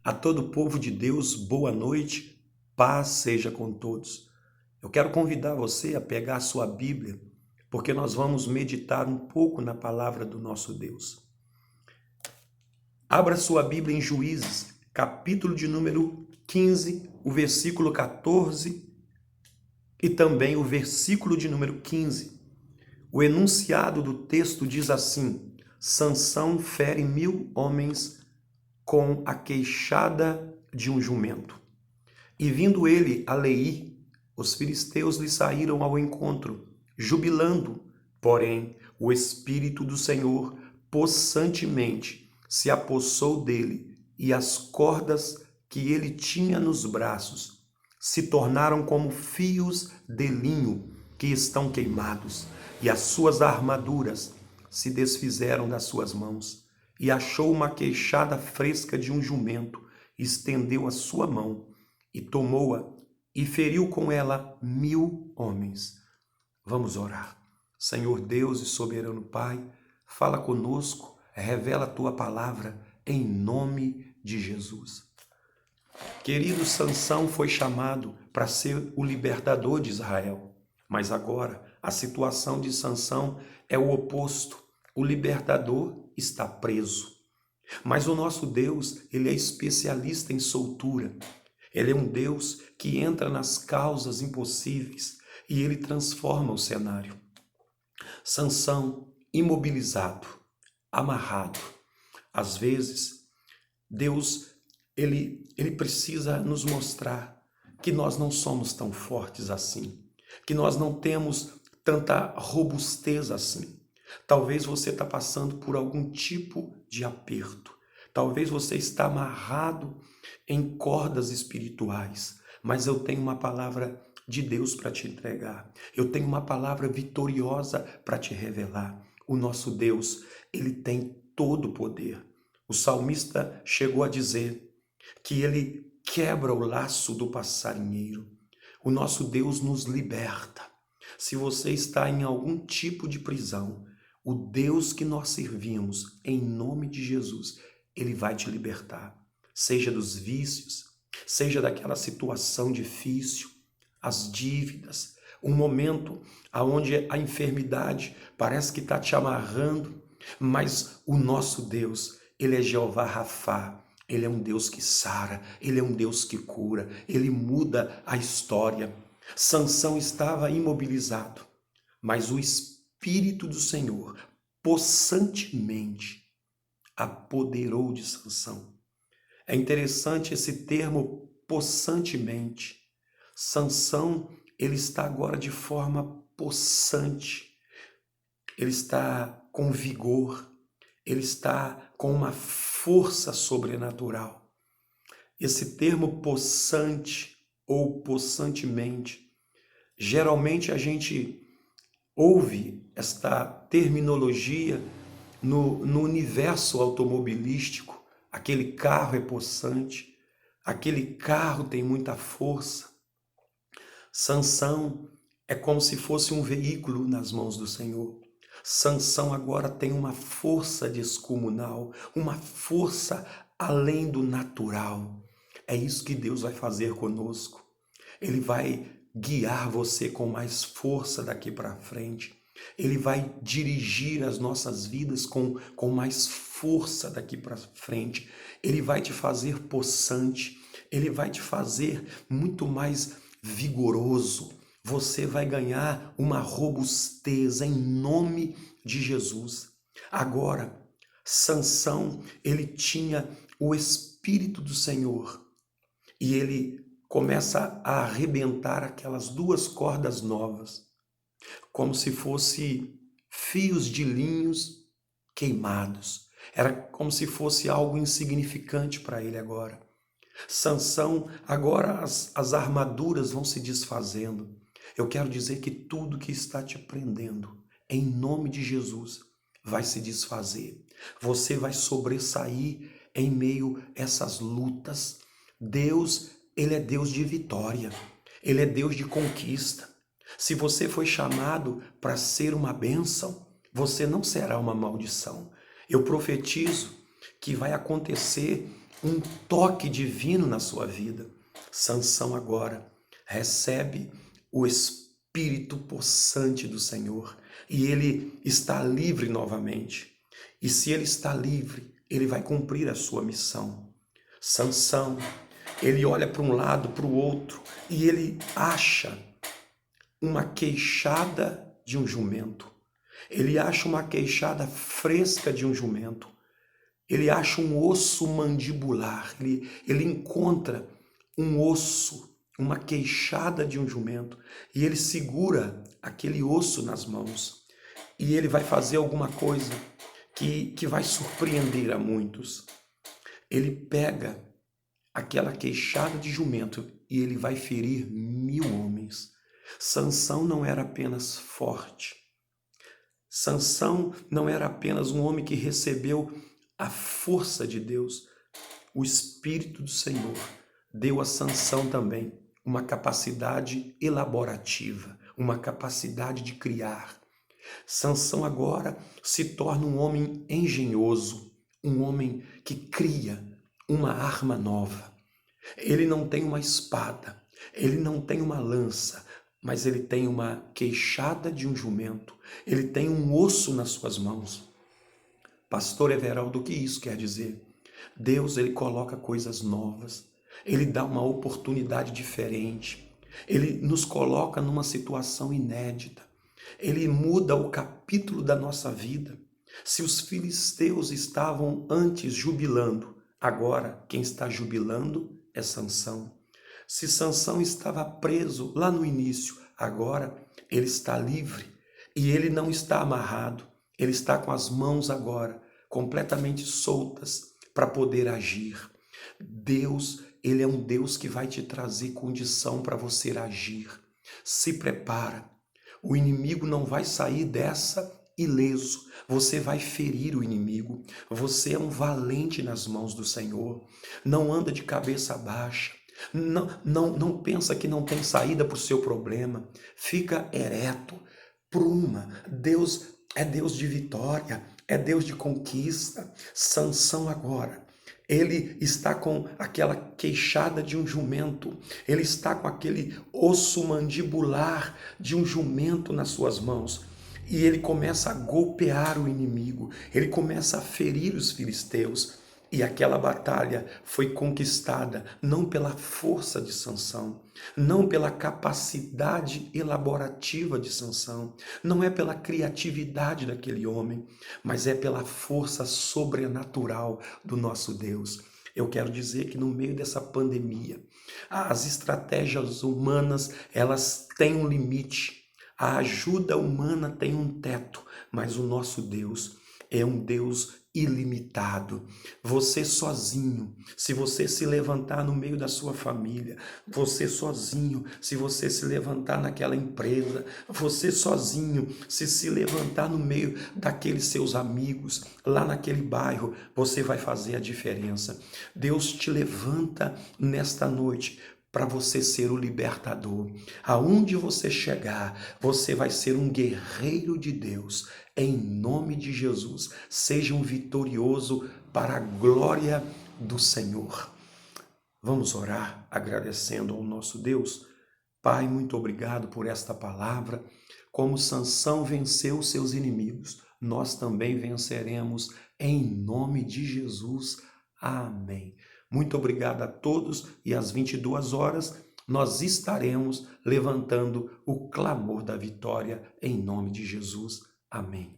A todo o povo de Deus, boa noite, paz seja com todos. Eu quero convidar você a pegar a sua Bíblia, porque nós vamos meditar um pouco na palavra do nosso Deus. Abra sua Bíblia em Juízes, capítulo de número 15, o versículo 14 e também o versículo de número 15. O enunciado do texto diz assim: Sansão fere 1000 homens com a queixada de um jumento. E vindo ele a Leí, os filisteus lhe saíram ao encontro, jubilando. Porém, o Espírito do Senhor possantemente se apossou dele, e as cordas que ele tinha nos braços se tornaram como fios de linho que estão queimados, e as suas armaduras se desfizeram das suas mãos. E achou uma queixada fresca de um jumento, estendeu a sua mão e tomou-a e feriu com ela 1000 homens. Vamos orar. Senhor Deus e soberano Pai, fala conosco, revela a tua palavra em nome de Jesus. Querido, Sansão foi chamado para ser o libertador de Israel, mas agora a situação de Sansão é o oposto. O libertador está preso. Mas o nosso Deus, ele é especialista em soltura. Ele é um Deus que entra nas causas impossíveis e ele transforma o cenário. Sansão, imobilizado, amarrado. Às vezes, Deus, ele precisa nos mostrar que nós não somos tão fortes assim, que nós não temos tanta robustez assim. Talvez você está passando por algum tipo de aperto. Talvez você está amarrado em cordas espirituais. Mas eu tenho uma palavra de Deus para te entregar. Eu tenho uma palavra vitoriosa para te revelar. O nosso Deus, ele tem todo o poder. O salmista chegou a dizer que ele quebra o laço do passarinheiro. O nosso Deus nos liberta. Se você está em algum tipo de prisão, o Deus que nós servimos, em nome de Jesus, ele vai te libertar. Seja dos vícios, seja daquela situação difícil, as dívidas, um momento onde a enfermidade parece que está te amarrando, mas o nosso Deus, ele é Jeová Rafá, ele é um Deus que sara, ele é um Deus que cura, ele muda a história. Sansão estava imobilizado, mas o Espírito do Senhor possantemente apoderou de Sansão. É interessante esse termo possantemente. Sansão, ele está agora de forma possante. Ele está com vigor, ele está com uma força sobrenatural. Esse termo possante ou possantemente, geralmente a gente ouve esta terminologia no universo automobilístico. Aquele carro é possante, aquele carro tem muita força. Sansão é como se fosse um veículo nas mãos do Senhor. Sansão agora tem uma força descomunal, uma força além do natural. É isso que Deus vai fazer conosco. Ele vai guiar você com mais força daqui para frente. Ele vai dirigir as nossas vidas com mais força daqui para frente. Ele vai te fazer possante. Ele vai te fazer muito mais vigoroso. Você vai ganhar uma robustez em nome de Jesus. Agora, Sansão, ele tinha o Espírito do Senhor e ele começa a arrebentar aquelas duas cordas novas, como se fosse fios de linhos queimados. Era como se fosse algo insignificante para ele agora. Sansão, agora as armaduras vão se desfazendo. Eu quero dizer que tudo que está te prendendo, em nome de Jesus, vai se desfazer. Você vai sobressair em meio a essas lutas. Deus, ele é Deus de vitória. Ele é Deus de conquista. Se você foi chamado para ser uma bênção, você não será uma maldição. Eu profetizo que vai acontecer um toque divino na sua vida. Sansão agora recebe o Espírito possante do Senhor e ele está livre novamente. E se ele está livre, ele vai cumprir a sua missão. Sansão, ele olha para um lado, para o outro e ele acha uma queixada de um jumento. Ele acha uma queixada fresca de um jumento. Ele acha um osso mandibular. Ele encontra um osso, uma queixada de um jumento. E ele segura aquele osso nas mãos. E ele vai fazer alguma coisa que vai surpreender a muitos. Ele pega aquela queixada de jumento e ele vai ferir 1000 homens. Sansão não era apenas forte. Sansão não era apenas um homem que recebeu a força de Deus. O Espírito do Senhor deu a Sansão também uma capacidade elaborativa, uma capacidade de criar. Sansão agora se torna um homem engenhoso, um homem que cria uma arma nova. Ele não tem uma espada, ele não tem uma lança, mas ele tem uma queixada de um jumento, ele tem um osso nas suas mãos. Pastor Everaldo, o que isso quer dizer? Deus, ele coloca coisas novas, ele dá uma oportunidade diferente, ele nos coloca numa situação inédita, ele muda o capítulo da nossa vida. Se os filisteus estavam antes jubilando, agora quem está jubilando é Sansão. Se Sansão estava preso lá no início, agora ele está livre e ele não está amarrado, ele está com as mãos agora completamente soltas para poder agir. Deus, ele é um Deus que vai te trazer condição para você agir. Se prepara, o inimigo não vai sair dessa ileso, você vai ferir o inimigo, você é um valente nas mãos do Senhor, não anda de cabeça baixa, não pensa que não tem saída para o seu problema, fica ereto, pruma. Deus é Deus de vitória, é Deus de conquista. Sansão agora, ele está com aquela queixada de um jumento, ele está com aquele osso mandibular de um jumento nas suas mãos. E ele começa a golpear o inimigo, ele começa a ferir os filisteus. E aquela batalha foi conquistada não pela força de Sansão, não pela capacidade elaborativa de Sansão, não é pela criatividade daquele homem, mas é pela força sobrenatural do nosso Deus. Eu quero dizer que no meio dessa pandemia, as estratégias humanas, elas têm um limite. A ajuda humana tem um teto, mas o nosso Deus é um Deus ilimitado. Você sozinho, se você se levantar no meio da sua família, você sozinho, se você se levantar naquela empresa, você sozinho, se levantar no meio daqueles seus amigos, lá naquele bairro, você vai fazer a diferença. Deus te levanta nesta noite para você ser o libertador. Aonde você chegar, você vai ser um guerreiro de Deus. Em nome de Jesus, seja um vitorioso para a glória do Senhor. Vamos orar agradecendo ao nosso Deus. Pai, muito obrigado por esta palavra. Como Sansão venceu seus inimigos, nós também venceremos em nome de Jesus. Amém. Muito obrigado a todos e às 22 horas nós estaremos levantando o clamor da vitória em nome de Jesus. Amém.